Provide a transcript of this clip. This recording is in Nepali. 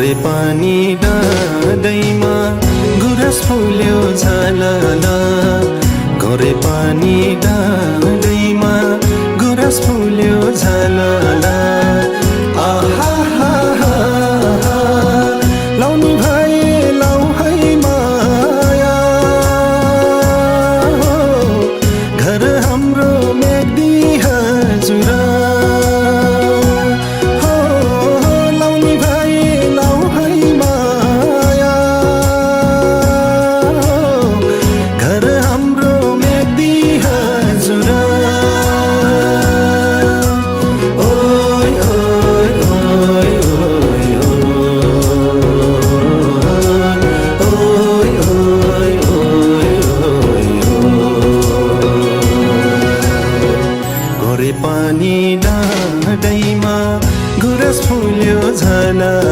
घरे पानी डाँदैमा गुराँस फुल्यो झालला। घरे पानी डाँदैमा गुराँस फुल्यो झालला। आहा हा हा लाउनु भए लाउ है माया, घर हाम्रो मेग्दी हजुर। लाउनु भए लाउ है माया, घर हाम्रो मेग्दी हजुर। ओइ ओइ ओइ ओइ ओइ ओइ ओइ घरे पानी डाँदैमा गुराँस फुल्यो झालला।